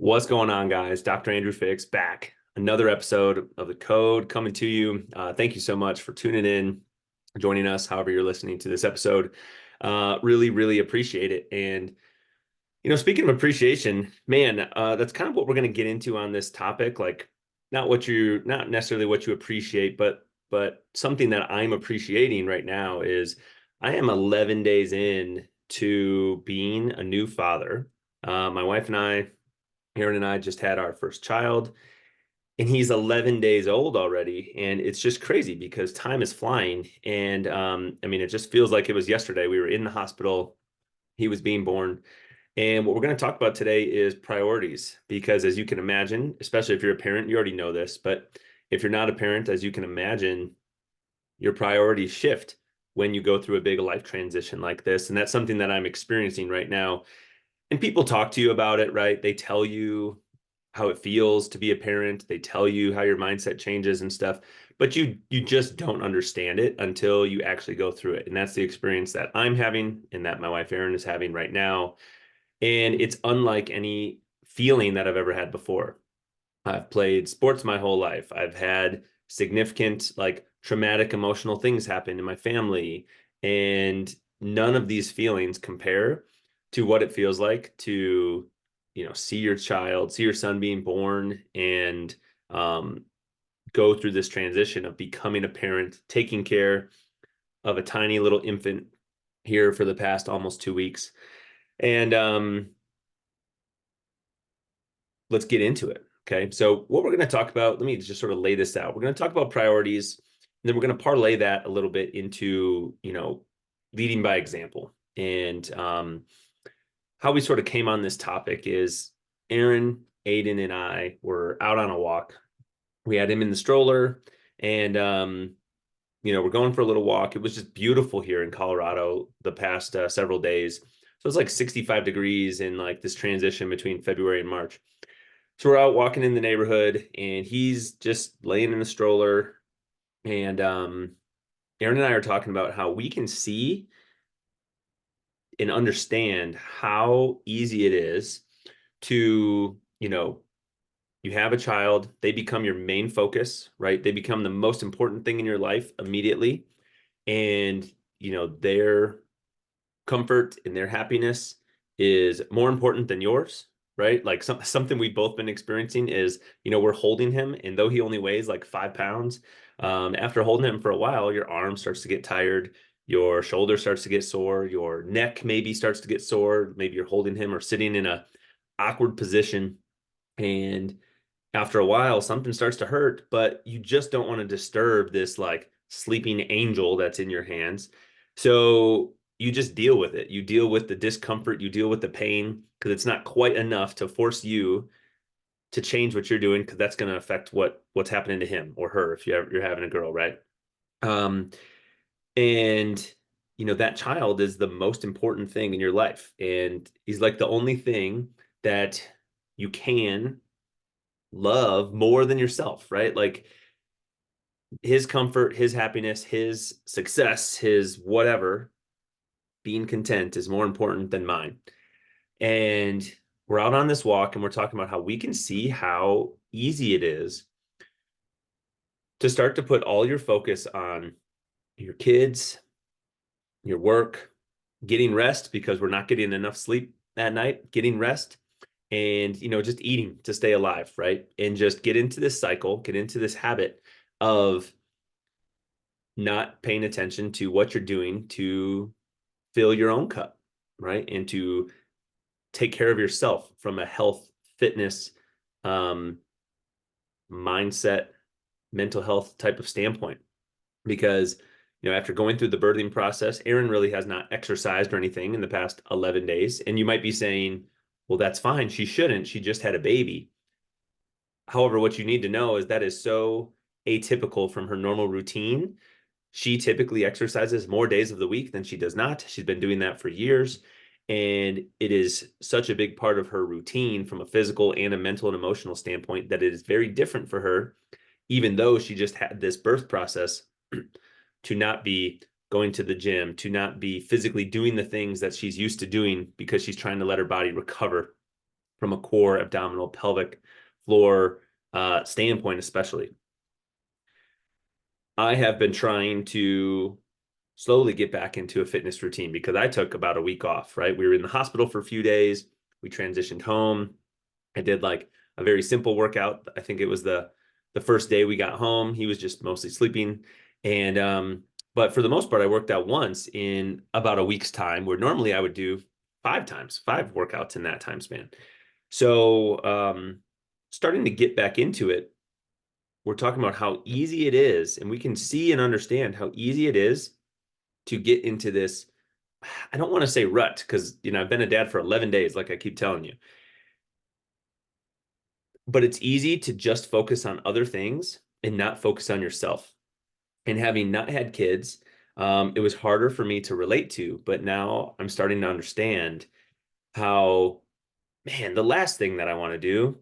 What's going on, guys? Dr. Andrew Fix back. Another episode of The Code coming to you. Thank you so much for tuning in, joining us, however you're listening to this episode. Really, really appreciate it. And, speaking of appreciation, man, that's kind of what we're going to get into on this topic. Like, not necessarily what you appreciate, but something that I'm appreciating right now is I am 11 days in to being a new father. My wife and Aaron and I just had our first child, and he's 11 days old already. And it's just crazy because time is flying. And it just feels like it was yesterday. We were in the hospital, he was being born. And what we're going to talk about today is priorities, because as you can imagine, especially if you're a parent, you already know this, but if you're not a parent, as you can imagine, your priorities shift when you go through a big life transition like this. And that's something that I'm experiencing right now. And people talk to you about it, right? They tell you how it feels to be a parent. They tell you how your mindset changes and stuff, but you just don't understand it until you actually go through it. And that's the experience that I'm having and that my wife Erin is having right now. And it's unlike any feeling that I've ever had before. I've played sports my whole life. I've had significant, like, traumatic emotional things happen in my family, and none of these feelings compare to what it feels like to, see your child, see your son being born, and go through this transition of becoming a parent, taking care of a tiny little infant here for the past almost 2 weeks. And let's get into it. Okay. So what we're going to talk about, let me just sort of lay this out. We're going to talk about priorities, and then we're going to parlay that a little bit into, leading by example. And how we sort of came on this topic is Aaron, Aiden, and I were out on a walk. We had him in the stroller, and we're going for a little walk. It was just beautiful here in Colorado the past several days. So it's like 65 degrees in like this transition between February and March. So we're out walking in the neighborhood, and he's just laying in the stroller. And Aaron and I are talking about how we can see and understand how easy it is to, you have a child, they become your main focus, right? They become the most important thing in your life immediately. And, their comfort and their happiness is more important than yours, right? Like something we've both been experiencing is, we're holding him, and though he only weighs like 5 pounds, after holding him for a while, your arm starts to get tired, your shoulder starts to get sore, your neck maybe starts to get sore. Maybe you're holding him or sitting in a awkward position, and after a while, something starts to hurt, but you just don't want to disturb this like sleeping angel that's in your hands. So you just deal with it. You deal with the discomfort, you deal with the pain, because it's not quite enough to force you to change what you're doing, because that's going to affect what's happening to him or her if you're having a girl, right? Um, and that child is the most important thing in your life, and he's like the only thing that you can love more than yourself, right? Like his comfort, his happiness, his success, his whatever, being content is more important than mine. And we're out on this walk, and we're talking about how we can see how easy it is to start to put all your focus on your kids, your work, getting rest because we're not getting enough sleep at night, getting rest, and just eating to stay alive, right? And just get into this cycle, get into this habit of not paying attention to what you're doing to fill your own cup, right? And to take care of yourself from a health, fitness, um, mindset, mental health type of standpoint. Because, after going through the birthing process, Erin really has not exercised or anything in the past 11 days. And you might be saying, well, that's fine. She shouldn't. She just had a baby. However, what you need to know is that is so atypical from her normal routine. She typically exercises more days of the week than she does not. She's been doing that for years. And it is such a big part of her routine from a physical and a mental and emotional standpoint that it is very different for her, even though she just had this birth process, to not be going to the gym, to not be physically doing the things that she's used to doing because she's trying to let her body recover from a core, abdominal, pelvic floor standpoint, especially. I have been trying to slowly get back into a fitness routine because I took about a week off, right? We were in the hospital for a few days. We transitioned home. I did like a very simple workout. I think it was the first day we got home. He was just mostly sleeping. And but for the most part, I worked out once in about a week's time, where normally I would do 5 workouts in that time span. So starting to get back into it, we're talking about how easy it is, and we can see and understand how easy it is to get into this. I don't want to say rut, because I've been a dad for 11 days, like I keep telling you. But it's easy to just focus on other things and not focus on yourself. And having not had kids, it was harder for me to relate to, but now I'm starting to understand how, man, the last thing that I want to do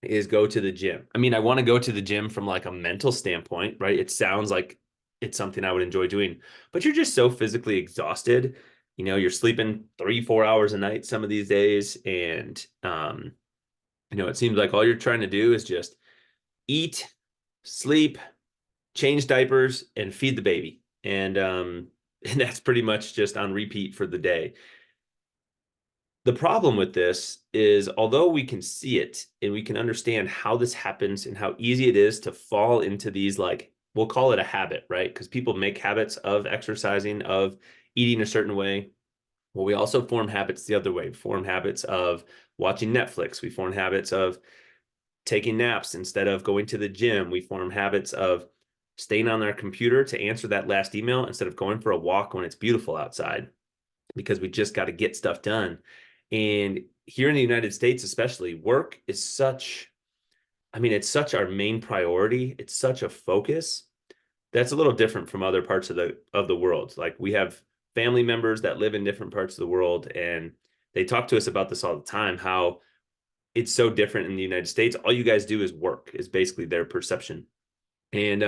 is go to the gym. I mean, I want to go to the gym from like a mental standpoint, right? It sounds like it's something I would enjoy doing, but you're just so physically exhausted. You're sleeping 3, 4 hours a night some of these days. And, it seems like all you're trying to do is just eat, sleep, change diapers, and feed the baby. And, and that's pretty much just on repeat for the day. The problem with this is, although we can see it and we can understand how this happens and how easy it is to fall into these, like, we'll call it a habit, right? Because people make habits of exercising, of eating a certain way. Well, we also form habits the other way. We form habits of watching Netflix. We form habits of taking naps instead of going to the gym. We form habits of staying on our computer to answer that last email instead of going for a walk when it's beautiful outside, because we just got to get stuff done. And here in the United States, especially, work is it's such our main priority. It's such a focus. That's a little different from other parts of the world. Like, we have family members that live in different parts of the world, and they talk to us about this all the time, how it's so different in the United States. All you guys do is work, is basically their perception. And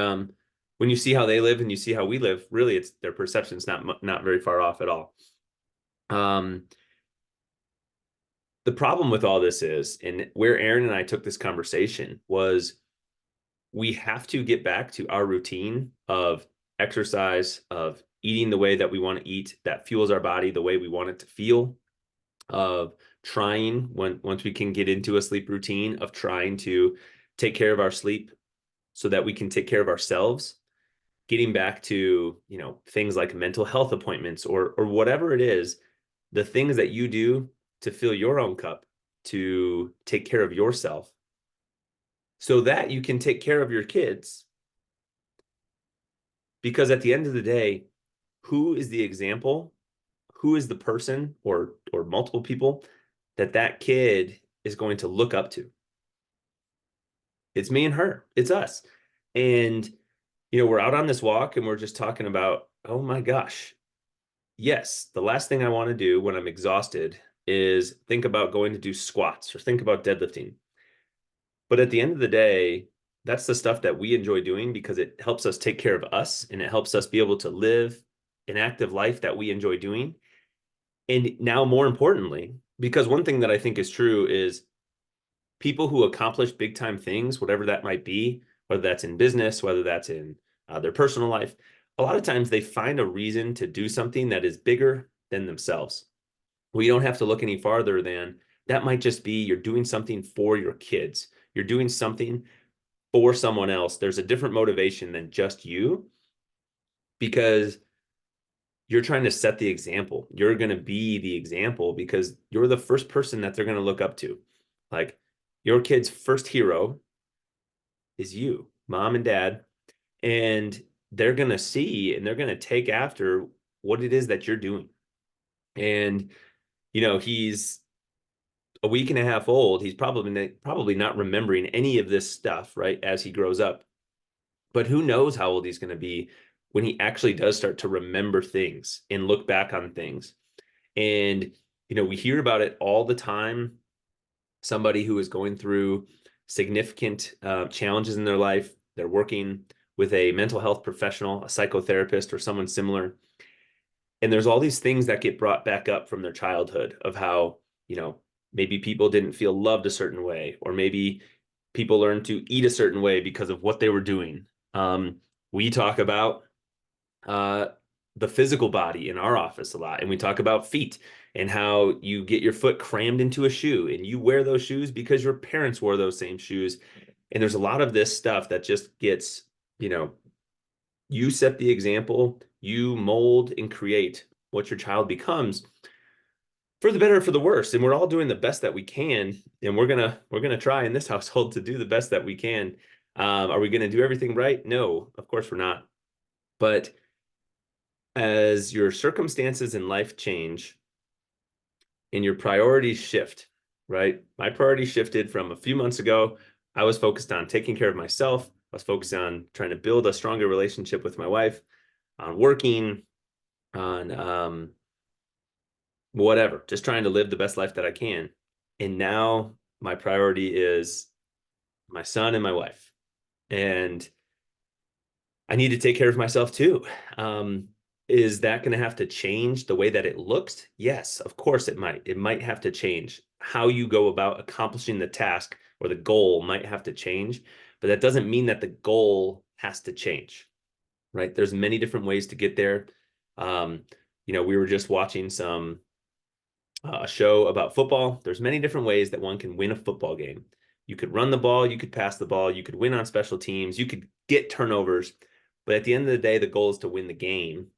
when you see how they live and you see how we live, really, it's their perception's not very far off at all. The problem with all this is, and where Aaron and I took this conversation, was we have to get back to our routine of exercise, of eating the way that we want to eat, that fuels our body the way we want it to feel, of trying, once we can get into a sleep routine, of trying to take care of our sleep so that we can take care of ourselves, getting back to, things like mental health appointments, or whatever it is, the things that you do to fill your own cup, to take care of yourself, so that you can take care of your kids. Because at the end of the day, who is the example? Who is the person, or multiple people, that kid is going to look up to? It's me and her. It's us. And, we're out on this walk and we're just talking about, oh my gosh, yes, the last thing I want to do when I'm exhausted is think about going to do squats or think about deadlifting. But at the end of the day, that's the stuff that we enjoy doing because it helps us take care of us, and it helps us be able to live an active life that we enjoy doing. And now, more importantly, because one thing that I think is true is, people who accomplish big time things, whatever that might be, whether that's in business, whether that's in their personal life, a lot of times they find a reason to do something that is bigger than themselves. We don't have to look any farther than that. Might just be you're doing something for your kids. You're doing something for someone else. There's a different motivation than just you, because you're trying to set the example. You're going to be the example because you're the first person that they're going to look up to. Like, your kid's first hero is you, mom and dad, and they're going to see and they're going to take after what it is that you're doing. And, he's a week and a half old. He's probably not remembering any of this stuff, right, as he grows up. But who knows how old he's going to be when he actually does start to remember things and look back on things. And, we hear about it all the time. Somebody who is going through significant challenges in their life, they're working with a mental health professional, a psychotherapist, or someone similar. And there's all these things that get brought back up from their childhood of how, Maybe people didn't feel loved a certain way, or maybe people learned to eat a certain way because of what they were doing. We talk about uh, the physical body in our office a lot, and we talk about feet and how you get your foot crammed into a shoe and you wear those shoes because your parents wore those same shoes. And there's a lot of this stuff that just gets, you know, you set the example, you mold and create what your child becomes for the better or for the worse. And we're all doing the best that we can. And we're gonna try in this household to do the best that we can. Are we gonna do everything right? No, of course we're not. But as your circumstances in life change and your priorities shift, right? My priorities shifted from a few months ago. I was focused on taking care of myself. I was focused on trying to build a stronger relationship with my wife, on working, on whatever, just trying to live the best life that I can. And now my priority is my son and my wife. And I need to take care of myself too. Is that going to have to change the way that it looks? Yes, of course it might. It might have to change. How you go about accomplishing the task or the goal might have to change, but that doesn't mean that the goal has to change, right? There's many different ways to get there. Um, we were just watching a show about football. There's many different ways that one can win a football game. You could run the ball, you could pass the ball, you could win on special teams, you could get turnovers. But at the end of the day, the goal is to win the game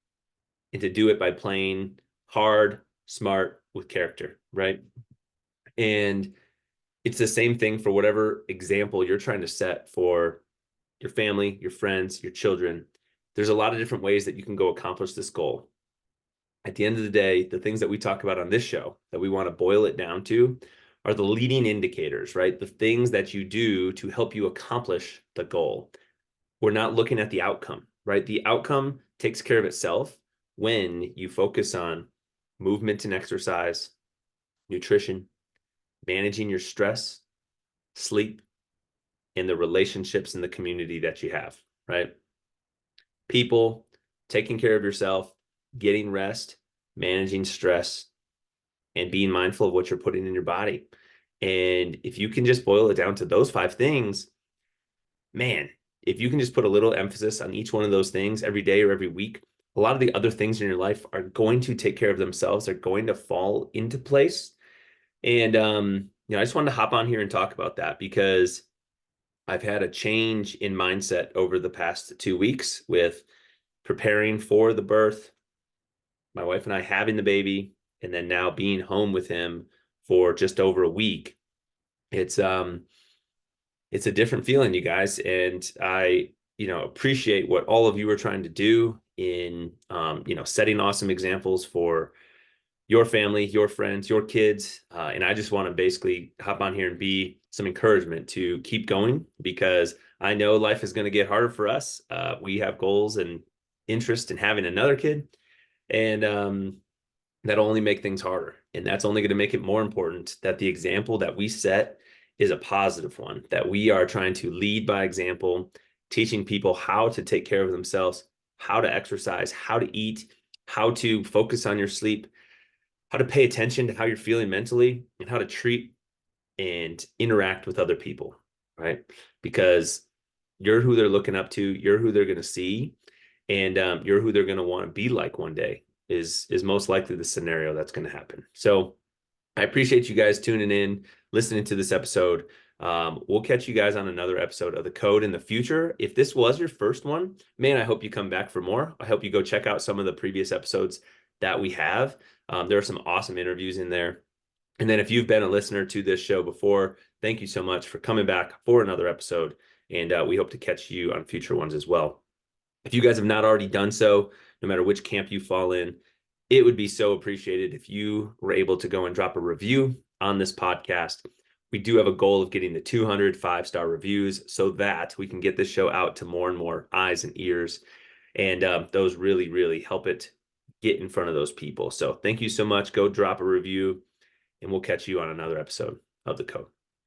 and to do it by playing hard, smart, with character, right? And it's the same thing for whatever example you're trying to set for your family, your friends, your children. There's a lot of different ways that you can go accomplish this goal. At the end of the day, the things that we talk about on this show that we want to boil it down to are the leading indicators, right? The things that you do to help you accomplish the goal. We're not looking at the outcome, right? The outcome takes care of itself when you focus on movement and exercise, nutrition, managing your stress, sleep, and the relationships in the community that you have, right? People, taking care of yourself, getting rest, managing stress, and being mindful of what you're putting in your body. And if you can just boil it down to those 5 things, man, if you can just put a little emphasis on each one of those things every day or every week, a lot of the other things in your life are going to take care of themselves. They're going to fall into place. And I just wanted to hop on here and talk about that because I've had a change in mindset over the past 2 weeks with preparing for the birth, my wife and I having the baby, and then now being home with him for just over a week. It's a different feeling, you guys, and I appreciate what all of you are trying to do in setting awesome examples for your family, your friends, your kids, and I just want to basically hop on here and be some encouragement to keep going because I know life is going to get harder for us. We have goals and interest in having another kid, and that'll only make things harder. And that's only going to make it more important that the example that we set is a positive one, that we are trying to lead by example, teaching people how to take care of themselves, how to exercise, how to eat, how to focus on your sleep, how to pay attention to how you're feeling mentally, and how to treat and interact with other people, right? Because you're who they're looking up to, you're who they're going to see, and you're who they're going to want to be like one day is most likely the scenario that's going to happen. So I appreciate you guys tuning in, listening to this episode. We'll catch you guys on another episode of The Code in the future. If this was your first one, man, I hope you come back for more. I hope you go check out some of the previous episodes that we have. There are some awesome interviews in there. And then if you've been a listener to this show before, thank you so much for coming back for another episode. And we hope to catch you on future ones as well. If you guys have not already done so, no matter which camp you fall in, it would be so appreciated if you were able to go and drop a review on this podcast. We do have a goal of getting to 200 5-star reviews so that we can get this show out to more and more eyes and ears. And those really, really help it get in front of those people. So thank you so much. Go drop a review, and we'll catch you on another episode of The Code.